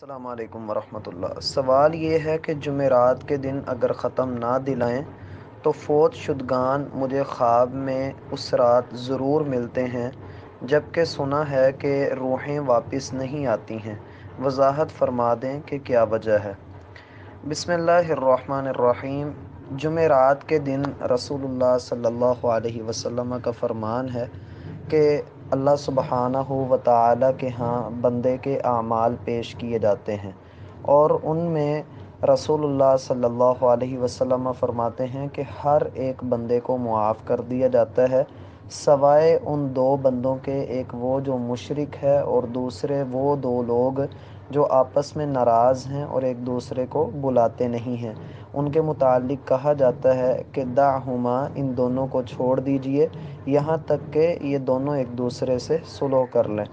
السلام علیکم ورحمۃ اللہ۔ سوال یہ ہے کہ جمعرات کے دن اگر ختم نہ دلائیں تو فوت شدگان مجھے خواب میں اس رات ضرور ملتے ہیں، جبکہ سنا ہے کہ روحیں واپس نہیں آتی ہیں۔ وضاحت فرما دیں کہ کیا وجہ ہے۔ بسم اللہ الرحمن الرحیم۔ جمعرات کے دن رسول اللہ صلی اللہ علیہ وسلم کا فرمان ہے کہ اللہ سبحانہ و تعالیٰ کے ہاں بندے کے اعمال پیش کیے جاتے ہیں، اور ان میں رسول اللہ صلی اللہ علیہ وسلم فرماتے ہیں کہ ہر ایک بندے کو معاف کر دیا جاتا ہے سوائے ان دو بندوں کے، ایک وہ جو مشرک ہے اور دوسرے وہ دو لوگ جو آپس میں ناراض ہیں اور ایک دوسرے کو بلاتے نہیں ہیں۔ ان کے متعلق کہا جاتا ہے کہ دعہما، ان دونوں کو چھوڑ دیجئے یہاں تک کہ یہ دونوں ایک دوسرے سے صلح کر لیں۔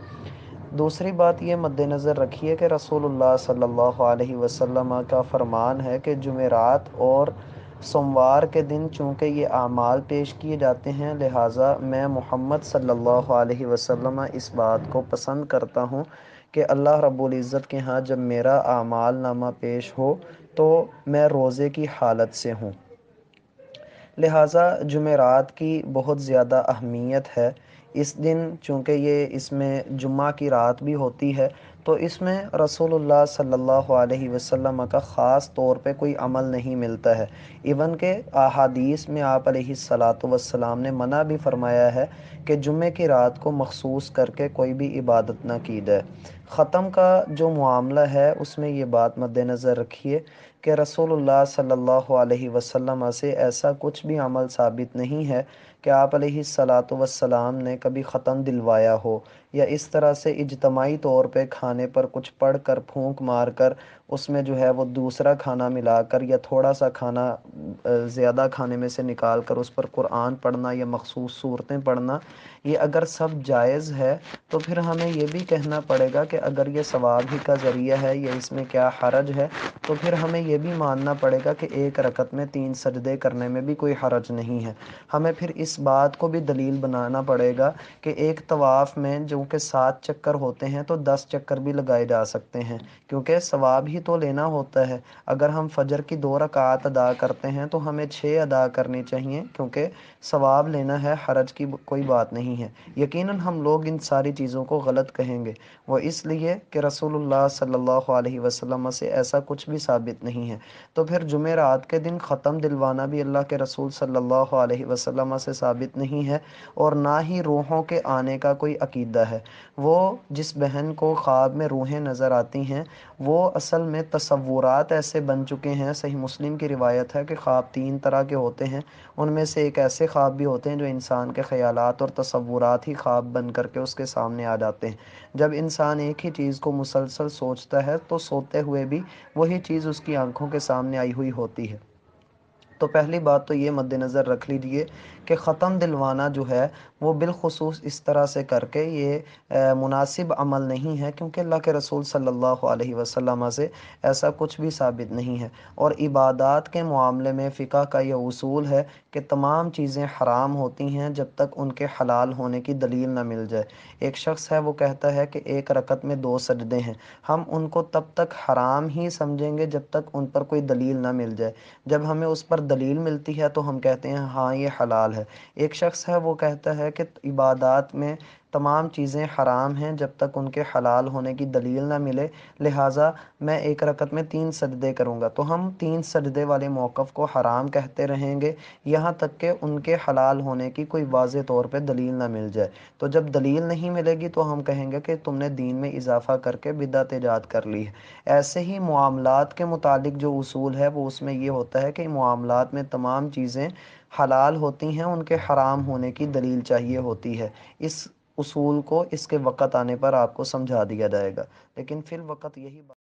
دوسری بات یہ مد نظر رکھیے کہ رسول اللہ صلی اللہ علیہ وسلم کا فرمان ہے کہ جمعرات اور سوموار کے دن چونکہ یہ اعمال پیش کیے جاتے ہیں، لہٰذا میں محمد صلی اللہ علیہ وسلم اس بات کو پسند کرتا ہوں کہ اللہ رب العزت کے ہاں جب میرا اعمال نامہ پیش ہو تو میں روزے کی حالت سے ہوں۔ لہٰذا جمعرات کی بہت زیادہ اہمیت ہے۔ اس دن چونکہ اس میں جمعہ کی رات بھی ہوتی ہے، تو اس میں رسول اللہ صلی اللہ علیہ وسلم کا خاص طور پہ کوئی عمل نہیں ملتا ہے۔ ایون کہ احادیث میں آپ علیہ الصلاۃ والسلام نے منع بھی فرمایا ہے کہ جمعے کی رات کو مخصوص کر کے کوئی بھی عبادت نہ کی جائے۔ ختم کا جو معاملہ ہے اس میں یہ بات مد نظر رکھیے کہ رسول اللہ صلی اللہ علیہ وسلم سے ایسا کچھ بھی عمل ثابت نہیں ہے کہ آپ علیہ الصلاۃ والسلام نے کبھی ختم دلوایا ہو، یا اس طرح سے اجتماعی طور پہ کھانے پر کچھ پڑھ کر پھونک مار کر اس میں جو ہے وہ دوسرا کھانا ملا کر یا تھوڑا سا کھانا زیادہ کھانے میں سے نکال کر اس پر قرآن پڑھنا یا مخصوص صورتیں پڑھنا، یہ اگر سب جائز ہے تو پھر ہمیں یہ بھی کہنا پڑے گا کہ اگر یہ ثواب ہی کا ذریعہ ہے یا اس میں کیا حرج ہے، تو پھر ہمیں یہ بھی ماننا پڑے گا کہ ایک رکعت میں 3 سجدے کرنے میں بھی کوئی حرج نہیں ہے۔ ہمیں پھر اس بات کو بھی دلیل بنانا پڑے گا کہ ایک طواف میں جو کہ 7 چکر ہوتے ہیں تو 10 چکر بھی لگائے جا سکتے ہیں، کیونکہ ثواب ہی تو لینا ہوتا ہے۔ اگر ہم فجر کی 2 رکعات ادا کرتے ہیں تو ہمیں 6 ادا کرنی چاہیے، کیونکہ ثواب لینا ہے، حرج کی کوئی بات نہیں ہے۔ یقیناً ہم لوگ ان ساری چیزوں کو غلط کہیں گے، وہ اس لیے کہ رسول اللہ صلی اللہ علیہ وسلم سے ایسا کچھ بھی ثابت نہیں ہے۔ تو پھر جمعرات کے دن ختم دلوانا بھی اللہ کے رسول صلی اللہ علیہ وسلم سے ثابت نہیں ہے، اور نہ ہی روحوں کے آنے کا کوئی عقیدہ ہے۔ وہ جس بہن کو خواب میں روحیں نظر آتی ہیں، وہ اصل میں تصورات ایسے بن چکے ہیں۔ صحیح مسلم کی روایت ہے کہ خواب 3 طرح کے ہوتے ہیں، ان میں سے ایک ایسے خواب بھی ہوتے ہیں جو انسان کے خیالات اور تصورات ہی خواب بن کر کے اس کے سامنے آ جاتے ہیں۔ جب انسان ایک ہی چیز کو مسلسل سوچتا ہے تو سوتے ہوئے بھی وہی چیز اس کی آنکھوں کے سامنے آئی ہوئی ہوتی ہے۔ تو پہلی بات تو یہ مد نظر رکھ لیجئے کہ ختم دلوانا جو ہے وہ بالخصوص اس طرح سے کر کے یہ مناسب عمل نہیں ہے، کیونکہ اللہ کے رسول صلی اللہ علیہ وسلم سے ایسا کچھ بھی ثابت نہیں ہے۔ اور عبادات کے معاملے میں فقہ کا یہ اصول ہے کہ تمام چیزیں حرام ہوتی ہیں جب تک ان کے حلال ہونے کی دلیل نہ مل جائے۔ ایک شخص ہے وہ کہتا ہے کہ ایک رکعت میں 2 سجدے ہیں، ہم ان کو تب تک حرام ہی سمجھیں گے جب تک ان پر کوئی دلیل نہ مل جائے۔ جب ہمیں اس پر دلیل ملتی ہے تو ہم کہتے ہیں ہاں یہ حلال ہے۔ ایک شخص ہے وہ کہتا ہے کہ عبادات میں تمام چیزیں حرام ہیں جب تک ان کے حلال ہونے کی دلیل نہ ملے، لہٰذا میں ایک رکعت میں 3 سجدے کروں گا۔ تو ہم 3 سجدے والے موقف کو حرام کہتے رہیں گے یہاں تک کہ ان کے حلال ہونے کی کوئی واضح طور پہ دلیل نہ مل جائے۔ تو جب دلیل نہیں ملے گی تو ہم کہیں گے کہ تم نے دین میں اضافہ کر کے بدعت ایجاد کر لی ہے۔ ایسے ہی معاملات کے متعلق جو اصول ہے وہ اس میں یہ ہوتا ہے کہ معاملات میں تمام چیزیں حلال ہوتی ہیں، ان کے حرام ہونے کی دلیل چاہیے ہوتی ہے۔ اس اصول کو اس کے وقت آنے پر آپ کو سمجھا دیا جائے گا، لیکن فی الوقت یہی بات